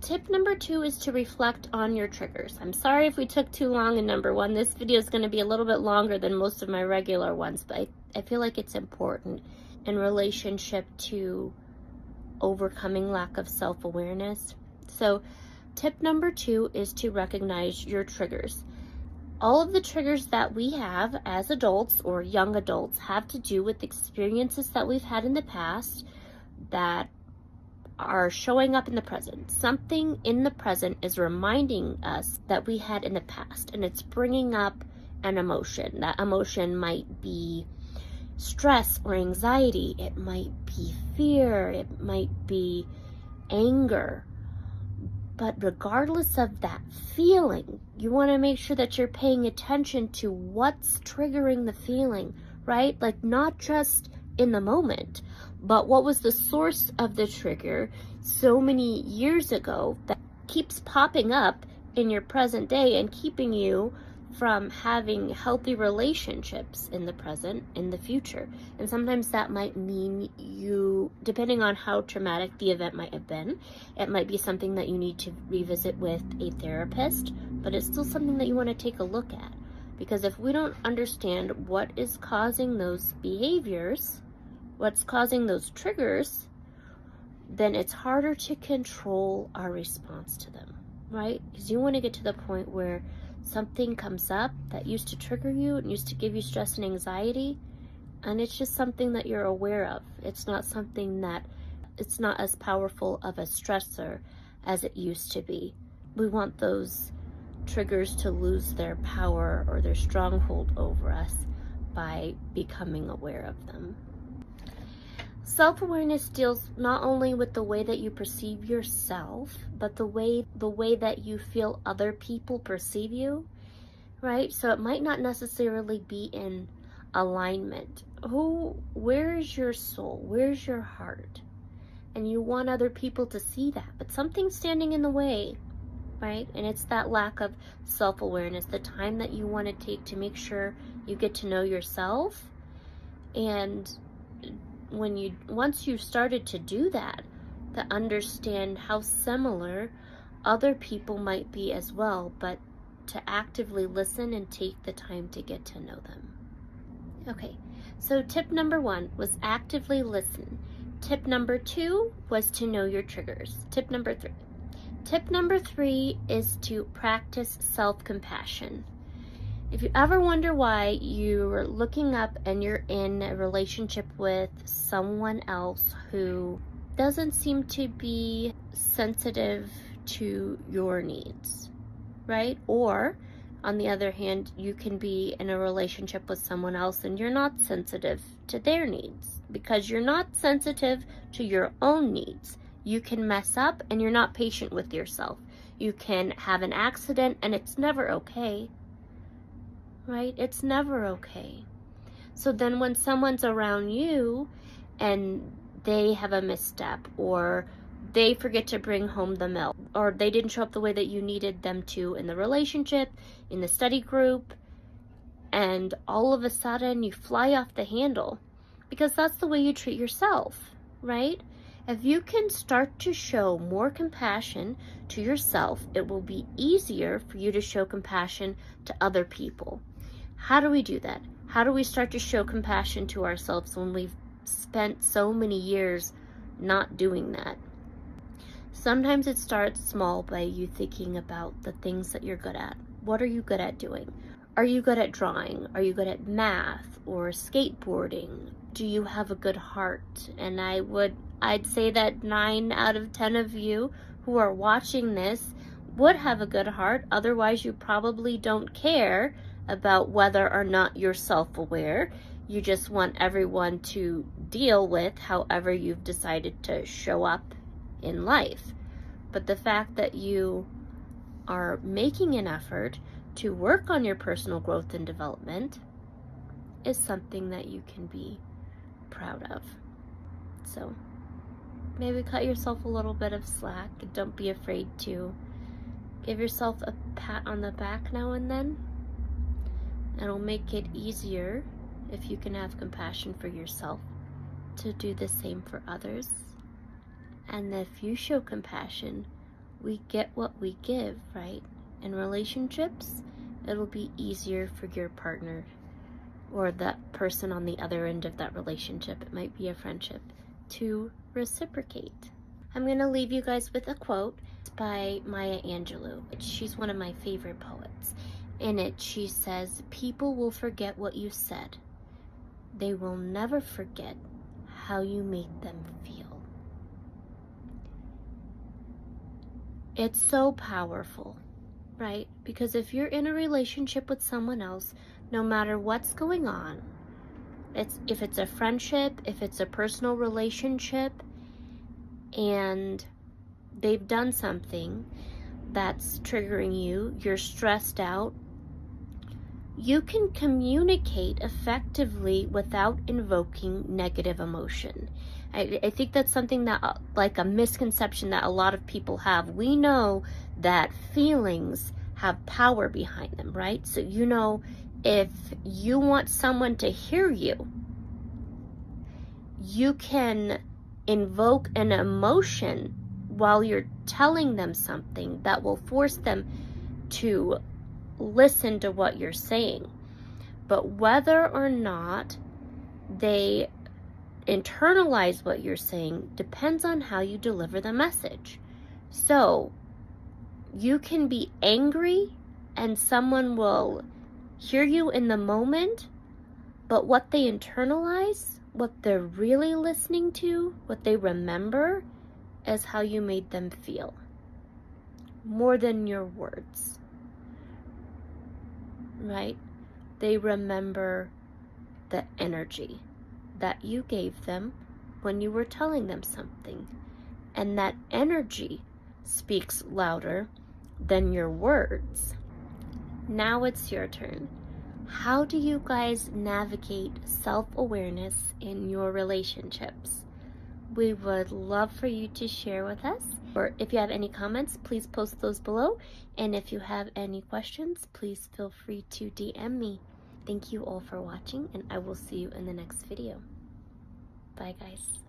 Tip number 2 is to reflect on your triggers. I'm sorry if we took too long in number 1. This video is going to be a little bit longer than most of my regular ones, but I feel like it's important in relationship to overcoming lack of self-awareness. So tip number 2 is to recognize your triggers. All of the triggers that we have as adults or young adults have to do with experiences that we've had in the past that are showing up in the present. Something in the present is reminding us that we had in the past, and it's bringing up an emotion. That emotion might be stress or anxiety. It might be fear. It might be anger. But regardless of that feeling, you want to make sure that you're paying attention to what's triggering the feeling, right? Like not just in the moment, but what was the source of the trigger so many years ago that keeps popping up in your present day and keeping you from having healthy relationships in the present, in the future. And sometimes that might mean you, depending on how traumatic the event might have been, it might be something that you need to revisit with a therapist, but it's still something that you want to take a look at. Because if we don't understand what is causing those behaviors, what's causing those triggers, then it's harder to control our response to them, right? Because you want to get to the point where something comes up that used to trigger you and used to give you stress and anxiety, and it's just something that you're aware of. It's not something that, it's not as powerful of a stressor as it used to be. We want those triggers to lose their power or their stronghold over us by becoming aware of them. Self-awareness deals not only with the way that you perceive yourself, but the way that you feel other people perceive you, right? So it might not necessarily be in alignment. Where is your soul? Where's your heart? And you want other people to see that, but something's standing in the way, right? And it's that lack of self-awareness, the time that you want to take to make sure you get to know yourself. And once you started to do that, to understand how similar other people might be as well, but to actively listen and take the time to get to know them. Okay, so tip number 1 was actively listen. Tip number 2 was to know your triggers. Tip number 3. Tip number 3 is to practice self-compassion. If you ever wonder why you're looking up and you're in a relationship with someone else who doesn't seem to be sensitive to your needs, right? Or, on the other hand, you can be in a relationship with someone else and you're not sensitive to their needs because you're not sensitive to your own needs. You can mess up and you're not patient with yourself. You can have an accident and it's never okay. Right? It's never okay. So then when someone's around you and they have a misstep, or they forget to bring home the milk, or they didn't show up the way that you needed them to in the relationship, in the study group, and all of a sudden you fly off the handle because that's the way you treat yourself, right? If you can start to show more compassion to yourself, it will be easier for you to show compassion to other people. How do we do that? How do we start to show compassion to ourselves when we've spent so many years not doing that? Sometimes it starts small by you thinking about the things that you're good at. What are you good at doing? Are you good at drawing? Are you good at math or skateboarding? Do you have a good heart? And I'd say that 9 out of 10 of you who are watching this would have a good heart. Otherwise, you probably don't care about whether or not you're self-aware. You just want everyone to deal with however you've decided to show up in life. But the fact that you are making an effort to work on your personal growth and development is something that you can be proud of. So maybe cut yourself a little bit of slack. Don't be afraid to give yourself a pat on the back now and then. It'll make it easier if you can have compassion for yourself to do the same for others. And if you show compassion, we get what we give, right? In relationships, it'll be easier for your partner or that person on the other end of that relationship, it might be a friendship, to reciprocate. I'm going to leave you guys with a quote by Maya Angelou. She's one of my favorite poets. In it, she says, "People will forget what you said. They will never forget how you made them feel." It's so powerful, right? Because if you're in a relationship with someone else, no matter what's going on, if it's a friendship, if it's a personal relationship, and they've done something that's triggering you, you're stressed out, you can communicate effectively without invoking negative emotion. I think that's something that, like a misconception that a lot of people have. We know that feelings have power behind them, right? So you know, if you want someone to hear you, you can invoke an emotion while you're telling them something that will force them to listen to what you're saying. But whether or not they internalize what you're saying depends on how you deliver the message. So you can be angry and someone will hear you in the moment, but what they internalize, what they're really listening to, what they remember, is how you made them feel, more than your words, right? They remember the energy that you gave them when you were telling them something. And that energy speaks louder than your words. Now it's your turn. How do you guys navigate self-awareness in your relationships? We would love for you to share with us. Or if you have any comments, please post those below. And if you have any questions, please feel free to DM me. Thank you all for watching, and I will see you in the next video. Bye, guys.